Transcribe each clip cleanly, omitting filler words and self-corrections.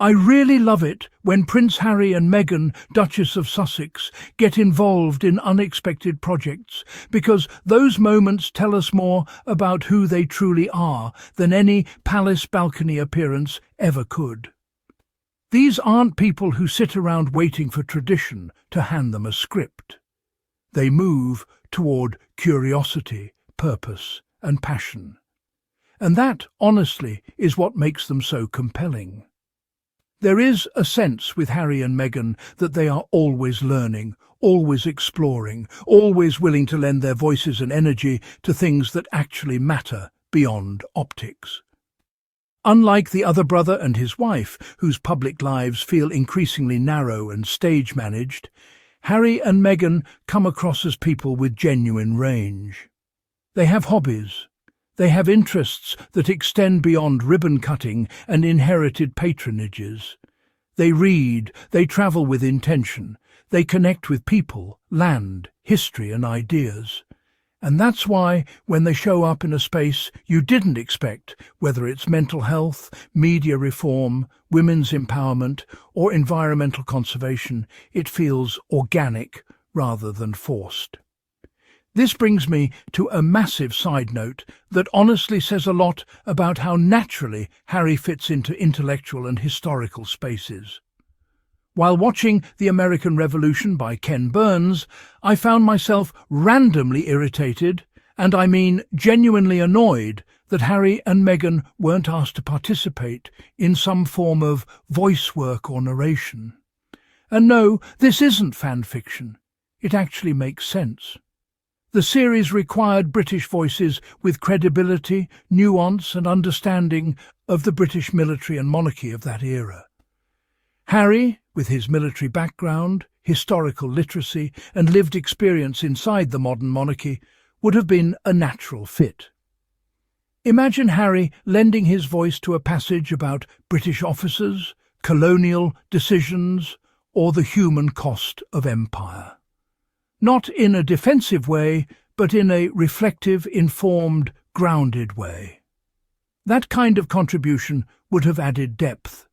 I really love it when Prince Harry and Meghan, Duchess of Sussex, get involved in unexpected projects, because those moments tell us more about who they truly are than any palace balcony appearance ever could. These aren't people who sit around waiting for tradition to hand them a script. They move toward curiosity, purpose, and passion. And that, honestly, is what makes them so compelling. There is a sense with Harry and Meghan that they are always learning, always exploring, always willing to lend their voices and energy to things that actually matter beyond optics. Unlike the other brother and his wife, whose public lives feel increasingly narrow and stage-managed, Harry and Meghan come across as people with genuine range. They have hobbies. They have interests that extend beyond ribbon-cutting and inherited patronages. They read, they travel with intention, they connect with people, land, history and ideas. And that's why, when they show up in a space you didn't expect, whether it's mental health, media reform, women's empowerment, or environmental conservation, it feels organic rather than forced. This brings me to a massive side note that honestly says a lot about how naturally Harry fits into intellectual and historical spaces. While watching The American Revolution by Ken Burns, I found myself randomly irritated, and I mean genuinely annoyed, that Harry and Meghan weren't asked to participate in some form of voice work or narration. And no, this isn't fan fiction. It actually makes sense. The series required British voices with credibility, nuance and understanding of the British military and monarchy of that era. Harry, with his military background, historical literacy and lived experience inside the modern monarchy, would have been a natural fit. Imagine Harry lending his voice to a passage about British officers, colonial decisions, or the human cost of empire. Not in a defensive way, but in a reflective, informed, grounded way. That kind of contribution would have added depth.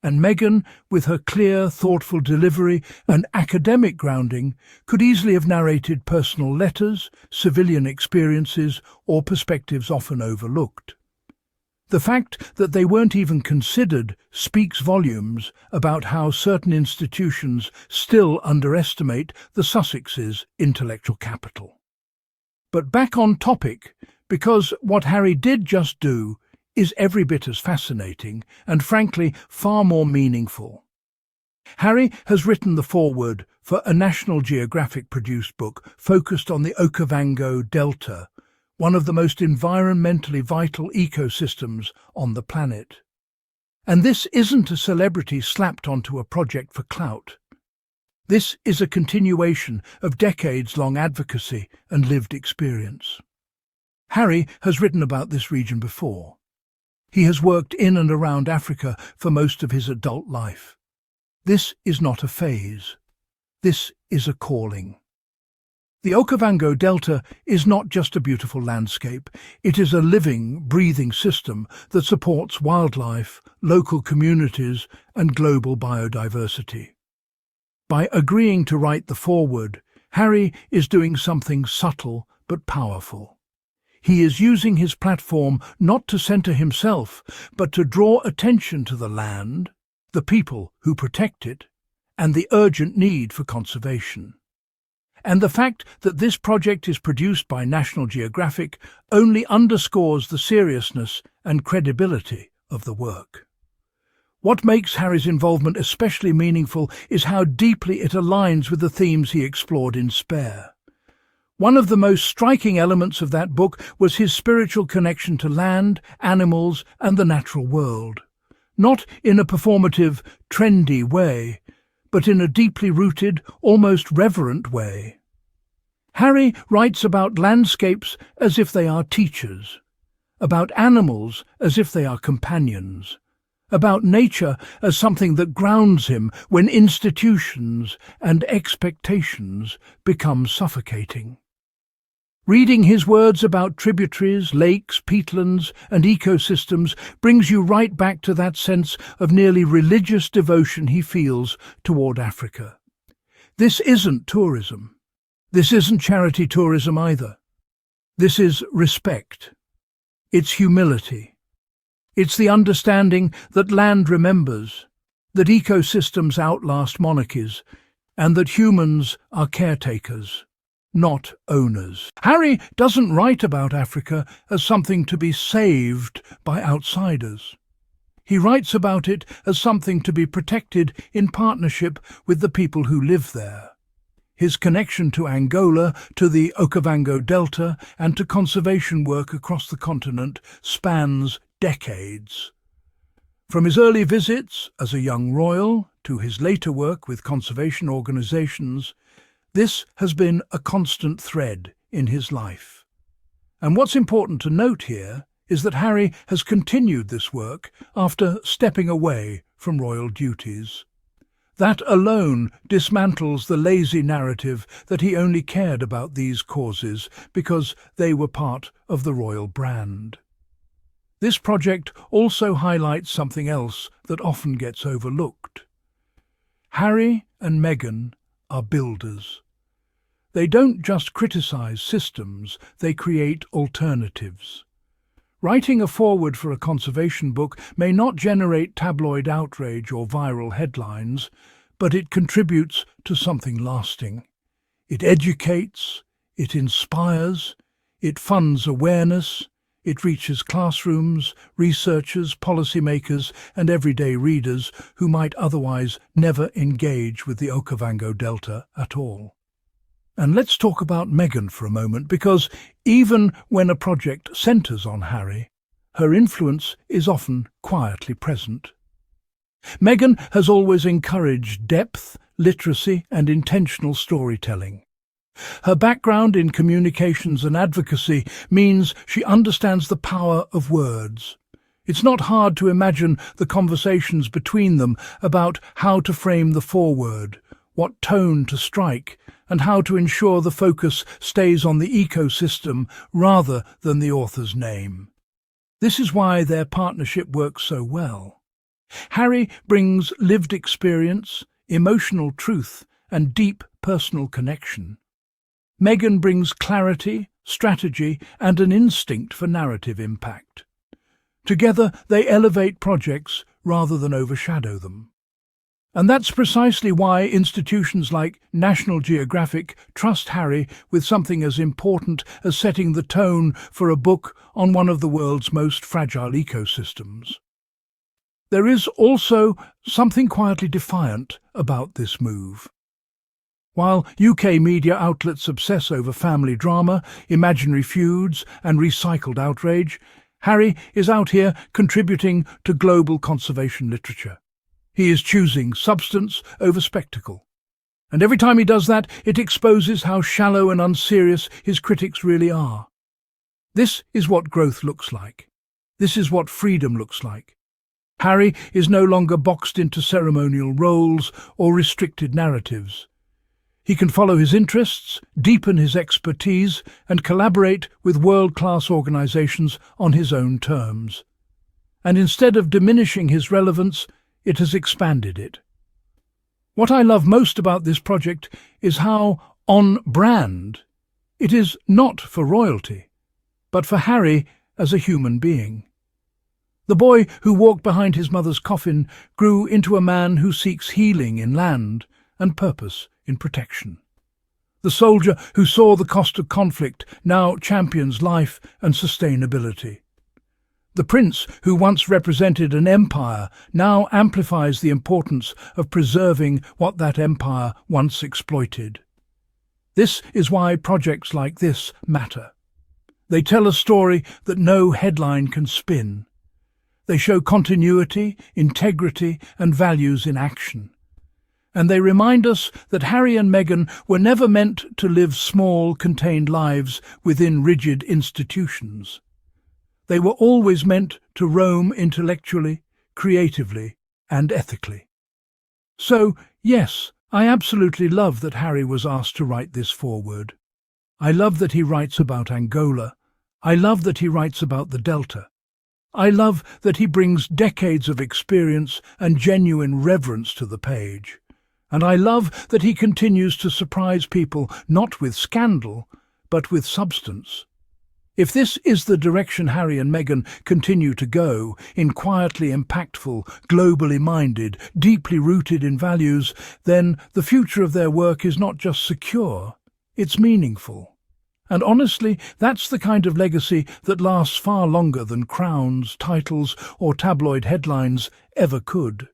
And Meghan, with her clear, thoughtful delivery and academic grounding, could easily have narrated personal letters, civilian experiences, or perspectives often overlooked. The fact that they weren't even considered speaks volumes about how certain institutions still underestimate the Sussexes' intellectual capital. But back on topic, because what Harry did just do is every bit as fascinating and, frankly, far more meaningful. Harry has written the foreword for a National Geographic produced book focused on the Okavango Delta, one of the most environmentally vital ecosystems on the planet. And this isn't a celebrity slapped onto a project for clout. This is a continuation of decades-long advocacy and lived experience. Harry has written about this region before. He has worked in and around Africa for most of his adult life. This is not a phase. This is a calling. The Okavango Delta is not just a beautiful landscape, it is a living, breathing system that supports wildlife, local communities and global biodiversity. By agreeing to write the foreword, Harry is doing something subtle but powerful. He is using his platform not to centre himself, but to draw attention to the land, the people who protect it, and the urgent need for conservation. And the fact that this project is produced by National Geographic only underscores the seriousness and credibility of the work. What makes Harry's involvement especially meaningful is how deeply it aligns with the themes he explored in Spare. One of the most striking elements of that book was his spiritual connection to land, animals, and the natural world. Not in a performative, trendy way, but in a deeply rooted, almost reverent way. Harry writes about landscapes as if they are teachers, about animals as if they are companions, about nature as something that grounds him when institutions and expectations become suffocating. Reading his words about tributaries, lakes, peatlands, and ecosystems brings you right back to that sense of nearly religious devotion he feels toward Africa. This isn't tourism. This isn't charity tourism either. This is respect. It's humility. It's the understanding that land remembers, that ecosystems outlast monarchies, and that humans are caretakers, not owners. Harry doesn't write about Africa as something to be saved by outsiders. He writes about it as something to be protected in partnership with the people who live there. His connection to Angola, to the Okavango Delta, and to conservation work across the continent spans decades. From his early visits as a young royal to his later work with conservation organisations, this has been a constant thread in his life. And what's important to note here is that Harry has continued this work after stepping away from royal duties. That alone dismantles the lazy narrative that he only cared about these causes because they were part of the royal brand. This project also highlights something else that often gets overlooked. Harry and Meghan are builders. They don't just criticize systems, they create alternatives. Writing a foreword for a conservation book may not generate tabloid outrage or viral headlines, but it contributes to something lasting. It educates, it inspires, it funds awareness, it reaches classrooms, researchers, policymakers, and everyday readers who might otherwise never engage with the Okavango Delta at all. And let's talk about Meghan for a moment, because even when a project centres on Harry, her influence is often quietly present. Meghan has always encouraged depth, literacy, and intentional storytelling. Her background in communications and advocacy means she understands the power of words. It's not hard to imagine the conversations between them about how to frame the foreword, what tone to strike, and how to ensure the focus stays on the ecosystem rather than the author's name. This is why their partnership works so well. Harry brings lived experience, emotional truth, and deep personal connection. Meghan brings clarity, strategy, and an instinct for narrative impact. Together, they elevate projects rather than overshadow them. And that's precisely why institutions like National Geographic trust Harry with something as important as setting the tone for a book on one of the world's most fragile ecosystems. There is also something quietly defiant about this move. While UK media outlets obsess over family drama, imaginary feuds, and recycled outrage, Harry is out here contributing to global conservation literature. He is choosing substance over spectacle. And every time he does that, it exposes how shallow and unserious his critics really are. This is what growth looks like. This is what freedom looks like. Harry is no longer boxed into ceremonial roles or restricted narratives. He can follow his interests, deepen his expertise, and collaborate with world-class organisations on his own terms. And instead of diminishing his relevance, it has expanded it. What I love most about this project is how on brand it is, not for royalty, but for Harry as a human being. The boy who walked behind his mother's coffin grew into a man who seeks healing in land and purpose in protection. The soldier who saw the cost of conflict now champions life and sustainability. The prince who once represented an empire now amplifies the importance of preserving what that empire once exploited. This is why projects like this matter. They tell a story that no headline can spin. They show continuity, integrity, and values in action. And they remind us that Harry and Meghan were never meant to live small, contained lives within rigid institutions. They were always meant to roam intellectually, creatively, and ethically. So, yes, I absolutely love that Harry was asked to write this foreword. I love that he writes about Angola. I love that he writes about the Delta. I love that he brings decades of experience and genuine reverence to the page. And I love that he continues to surprise people not with scandal, but with substance. If this is the direction Harry and Meghan continue to go, in quietly impactful, globally minded, deeply rooted in values, then the future of their work is not just secure, it's meaningful. And honestly, that's the kind of legacy that lasts far longer than crowns, titles, or tabloid headlines ever could.